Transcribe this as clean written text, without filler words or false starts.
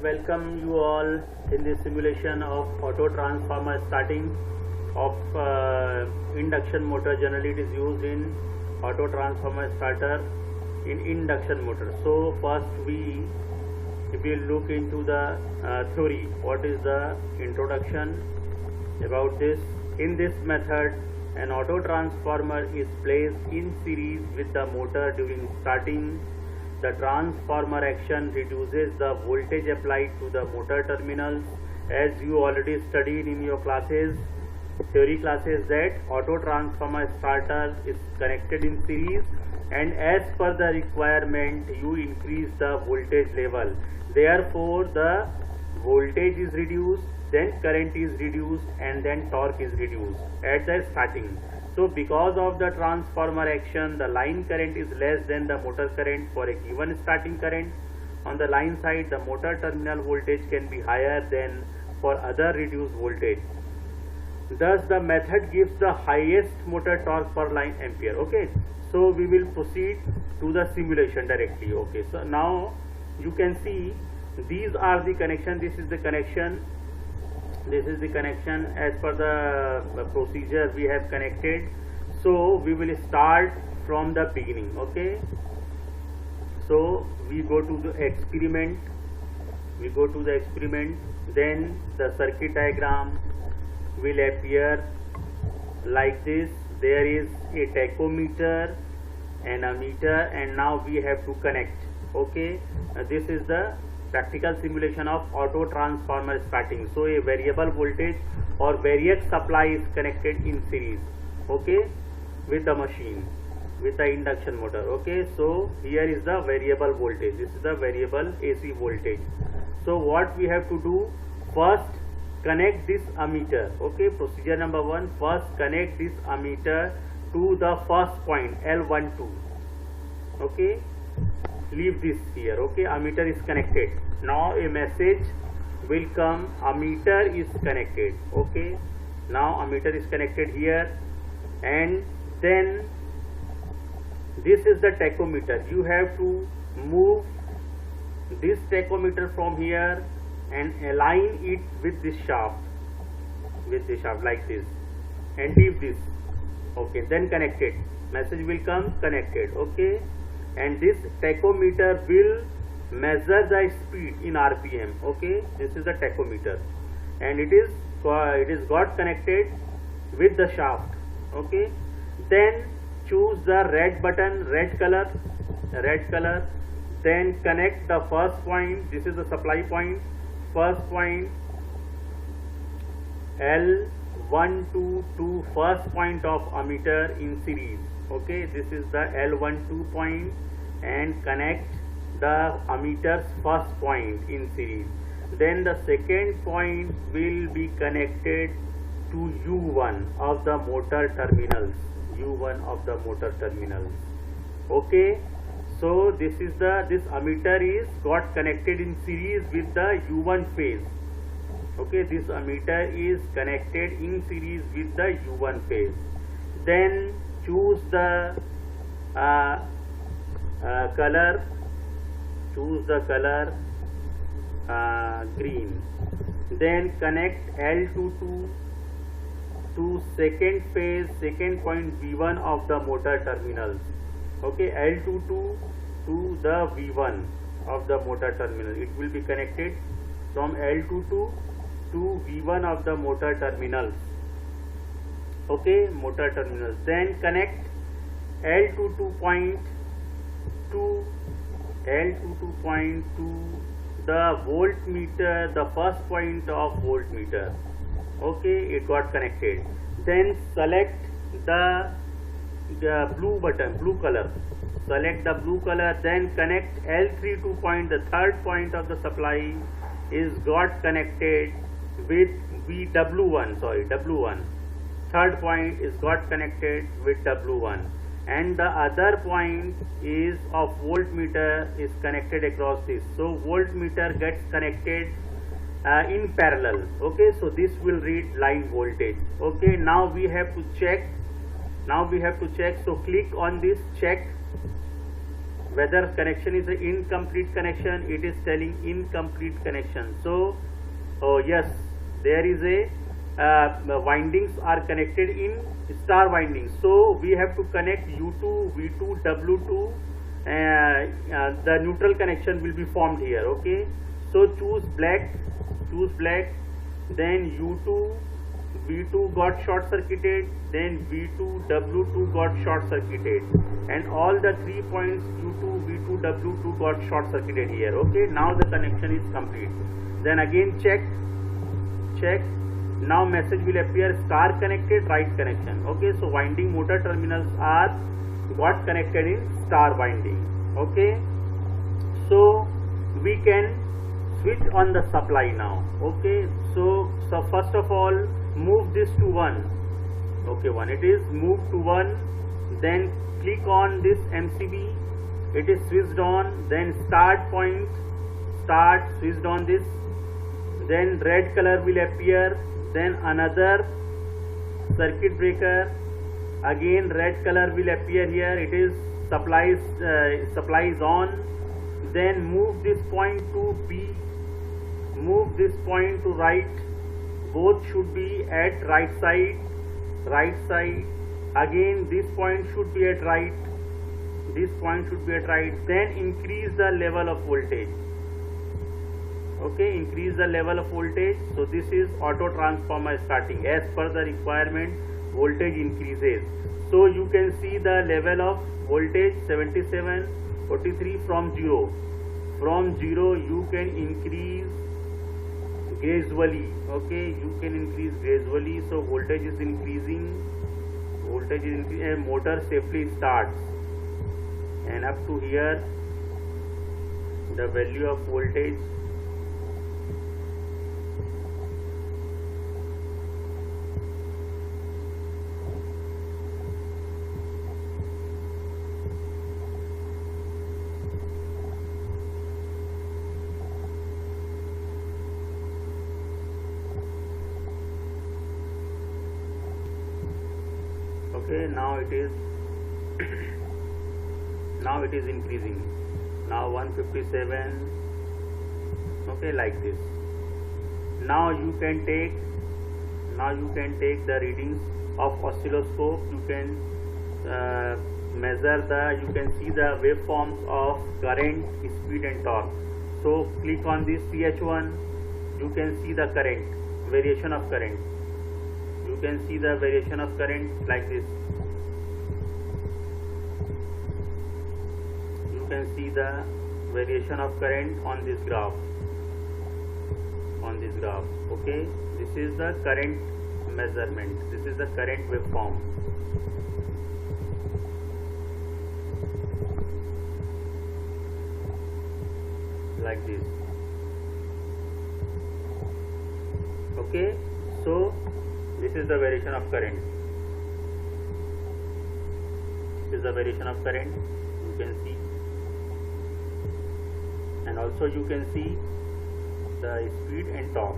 welcome you all in this simulation of auto transformer starting of induction motor. Generally it is used in auto transformer starter in induction motor. So first we will look into the theory. What is the introduction about this? In this method, an auto transformer is placed in series with the motor during starting. The transformer action reduces the voltage applied to the motor terminals. As you already studied in your classes, theory classes, that auto transformer starter is connected in series, and as per the requirement you increase the voltage level. Therefore the voltage is reduced, then current is reduced, and then torque is reduced at the starting. So because of the transformer action, the line current is less than the motor current for a given starting current. On the line side, the motor terminal voltage can be higher than for other reduced voltage. Thus the method gives the highest motor torque per line ampere. Okay, so we will proceed to the simulation directly. Okay, so now you can see these are the connection. This is the connection. This is the connection as per the procedure we have connected. So we will start from the beginning. Okay, so we go to the experiment. Then the circuit diagram will appear like this. There is a tachometer and a meter, and now we have to connect. Okay, this is the practical simulation of auto transformer starting. So a variable voltage or variac supply is connected in series, okay, with the machine, with the induction motor. Okay, so here is the variable voltage. This is the variable AC voltage. So what we have to do, first connect this ammeter. Okay, procedure number 1, first connect this ammeter to the first point L12. Okay, leave this here. Okay, ammeter is connected. Now a message will come, ammeter is connected. Okay, now ammeter is connected here, and then this is the tachometer. You have to move this tachometer from here and align it with this shaft, like this, and leave this. Okay, then connected. Message will come, connected. Okay, and this tachometer will measure the speed in RPM. Okay, this is the tachometer, and it is got connected with the shaft. Okay, then choose the red button, red color, then connect the first point. This is the supply point, first point L12 to first point of ammeter in series. Okay, this is the L12 point, and connect the ammeter's first point in series. Then the second point will be connected to U1 of the motor terminals. Okay, so this ammeter is got connected in series with the U1 phase. Okay, this ammeter is connected in series with the U1 phase. Then choose the color. Choose the color green. Then connect L22 to second phase, second point V1 of the motor terminals. Okay, L22 to the V1 of the motor terminal. It will be connected from L22 to V1 of the motor terminals. Okay, motor terminals. Then connect L22 point to the voltmeter, the first point of voltmeter. Okay, it got connected. Then select the blue button, blue color. Select the blue color. Then connect L32 point. The third point of the supply is got connected with W1. W1. Third point is got connected with W1. And the other point is of voltmeter is connected across this. So voltmeter gets connected in parallel. Okay, so this will read line voltage. Okay, now we have to check. So click on this check. whether connection is an incomplete connection. It is telling incomplete connection. So yes, there is a windings are connected in star windings, so we have to connect U2, V2, W2. The neutral connection will be formed here. Okay, so choose black, then U2, V2 got short circuited, then V2, W2 got short circuited, and all the 3 points U2, V2, W2 got short circuited here. Okay, now the connection is complete. Then again check. Now message will appear star connected, right connection. Okay, so winding motor terminals are got connected in star winding. Okay, so we can switch on the supply now. Okay, so first of all, move this to 1. Okay, 1, it is moved to 1. Then click on this MCB, it is switched on. Then start point, switched on this. Then red color will appear. Then another circuit breaker, again red color will appear here. It is supply is on. Then move this point to B, move this point to right. Both should be at right side. Again this point should be at right, then increase the level of voltage. Okay, increase the level of voltage. So this is auto transformer starting. As per the requirement, voltage increases. So you can see the level of voltage 7743 from 0. From 0 you can increase gradually. Okay, you can increase gradually. So voltage is increasing. And motor safely starts. And up to here, the value of voltage. Okay, now it is increasing. Now 157. Okay, like this. Now you can take the readings of oscilloscope. You can you can see the waveforms of current, speed and torque. So click on this PH1. You can see the current, variation of current. You can see the variation of current like this. You can see the variation of current on this graph. Okay, this is the current measurement. This is the current waveform. Like this. Okay, so this is the variation of current. You can see, and also you can see the speed and torque.